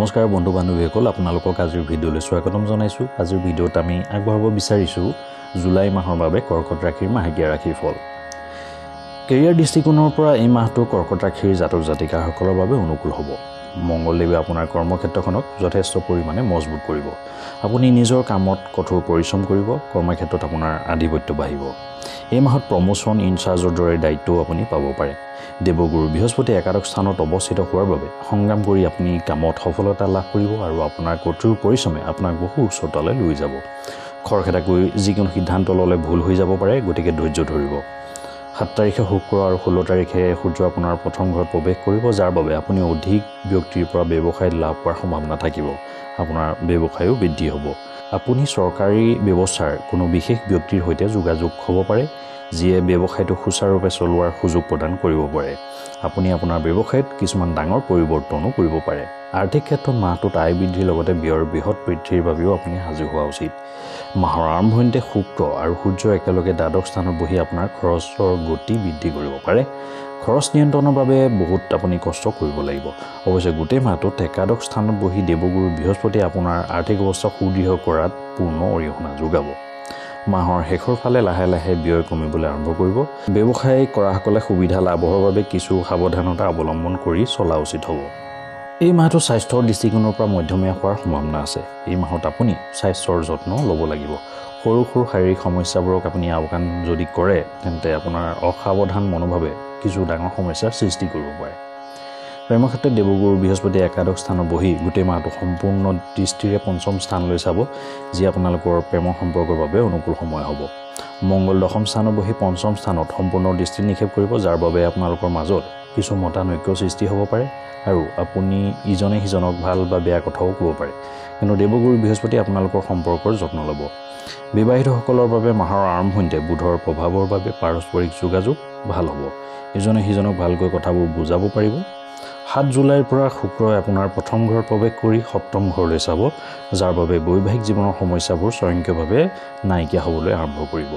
নমস্কাৰ বন্ধু বান্ধৱীসকল, আপোনালোকক আজিৰ ভিডিঅ'লৈ স্বাগতম জনাইছোঁ। আজিৰ ভিডিঅ'ত আমি আগবঢ়াব বিচাৰিছোঁ জুলাই মাহৰ বাবে কৰ্কট ৰাশিৰ মাহেকীয়া ৰাশিৰ ফল। কেৰিয়াৰ দৃষ্টিকোণৰ পৰা এই মাহটো কৰ্কট ৰাশিৰ জাতক জাতিকাসকলৰ বাবে অনুকূল হ'ব। মংগলদেৱে আপোনাৰ কৰ্মক্ষেত্ৰখনক যথেষ্ট পৰিমাণে মজবুত কৰিব। আপুনি নিজৰ কামত কঠোৰ পৰিশ্ৰম কৰিব, কৰ্মক্ষেত্ৰত আপোনাৰ আধিপত্য বাঢ়িব। এই মাহত প্ৰমোশ্যন, ইনচাৰ্জৰ দৰে দায়িত্বও আপুনি পাব পাৰে। দেৱগুৰু বৃহস্পতি একাদশ স্থানত অৱস্থিত হোৱাৰ বাবে সংগ্ৰাম কৰি আপুনি কামত সফলতা লাভ কৰিব আৰু আপোনাৰ কঠোৰ পৰিশ্ৰমে আপোনাক বহু উচ্চতালৈ লৈ যাব। খৰখেদাকৈ যিকোনো সিদ্ধান্ত ল'লে ভুল হৈ যাব পাৰে, গতিকে ধৈৰ্য ধৰিব। 7 তাৰিখে শুক্ৰ আৰু 16 তাৰিখে সূৰ্য আপোনাৰ প্ৰথম ঘৰত প্ৰৱেশ কৰিব, যাৰ বাবে আপুনি অধিক ব্যক্তিৰ পৰা ব্যৱসায়ত লাভ হোৱাৰ সম্ভাৱনা থাকিব। আপোনাৰ ব্যৱসায়ো বৃদ্ধি হ'ব। আপুনি চৰকাৰী ব্যৱস্থাৰ কোনো বিশেষ ব্যক্তিৰ সৈতে যোগাযোগ হ'ব পাৰে, যিয়ে ব্যৱসায়টো সুচাৰুৰূপে চলোৱাৰ সুযোগ প্ৰদান কৰিব পাৰে। আপুনি আপোনাৰ ব্যৱসায়ত কিছুমান ডাঙৰ পৰিৱৰ্তনো কৰিব পাৰে। আৰ্থিক ক্ষেত্ৰত মাহটোত আয় বৃদ্ধিৰ লগতে ব্যয়ৰ বৃহৎ বৃদ্ধিৰ বাবেও আপুনি সাজু হোৱা উচিত। মাহৰ আৰম্ভণিতে শুক্ৰ আৰু সূৰ্য একেলগে দ্বাদশ স্থানত বহি আপোনাৰ খৰচৰ গতি বৃদ্ধি কৰিব পাৰে। খৰচ নিয়ন্ত্ৰণৰ বাবে বহুত আপুনি কষ্ট কৰিব লাগিব। অৱশ্যে গোটেই মাহটোত একাদশ স্থানত বহি দেৱগুৰু বৃহস্পতিয়ে আপোনাৰ আৰ্থিক অৱস্থা সুদৃঢ় কৰাত পূৰ্ণ অৰিহণা যোগাব। মাহৰ শেষৰ ফালে লাহে লাহে ব্যয় কমিবলৈ আৰম্ভ কৰিব। ব্যৱসায় কৰাসকলে সুবিধা লাভৰ বাবে কিছু সাৱধানতা অৱলম্বন কৰি চলা উচিত হ'ব। এই মাহটো স্বাস্থ্যৰ দৃষ্টিকোণৰ পৰা মধ্যমীয়া হোৱাৰ সম্ভাৱনা আছে। এই মাহত আপুনি স্বাস্থ্যৰ যত্ন ল'ব লাগিব। সৰু সৰু শাৰীৰিক সমস্যাবোৰক আপুনি আওকাণ যদি কৰে, তেন্তে আপোনাৰ অসাৱধান মনোভাৱে কিছু ডাঙৰ সমস্যাৰ সৃষ্টি কৰিব পাৰে। প্ৰেমৰ ক্ষেত্ৰত দেৱগুৰু বৃহস্পতি একাদশ স্থানত বহি গোটেই মাহটো সম্পূৰ্ণ দৃষ্টিৰে পঞ্চম স্থানলৈ চাব, যি আপোনালোকৰ প্ৰেমৰ সম্পৰ্কৰ বাবে অনুকূল সময় হ'ব। মংগল দশম স্থানত বহি পঞ্চম স্থানত সম্পূৰ্ণ দৃষ্টি নিক্ষেপ কৰিব, যাৰ বাবে আপোনালোকৰ মাজত কিছু মতানৈক্য সৃষ্টি হ'ব পাৰে আৰু আপুনি ইজনে সিজনক ভাল বা বেয়া কথাও ক'ব পাৰে। কিন্তু দেৱগুৰু বৃহস্পতি আপোনালোকৰ সম্পৰ্কৰ যত্ন ল'ব। বিবাহিতসকলৰ বাবে মাহৰ আৰম্ভণিতে বুধৰ প্ৰভাৱৰ বাবে পাৰস্পৰিক যোগাযোগ ভাল হ'ব। ইজনে সিজনক ভালকৈ কথাবোৰ বুজাব পাৰিব। 7 জুলাইৰ পৰা শুক্ৰই আপোনাৰ প্ৰথম ঘৰত প্ৰৱেশ কৰি সপ্তম ঘৰলৈ চাব, যাৰ বাবে বৈবাহিক জীৱনৰ সমস্যাবোৰ স্বয়ংক্ৰিয়ভাৱে নাইকিয়া হ'বলৈ আৰম্ভ কৰিব।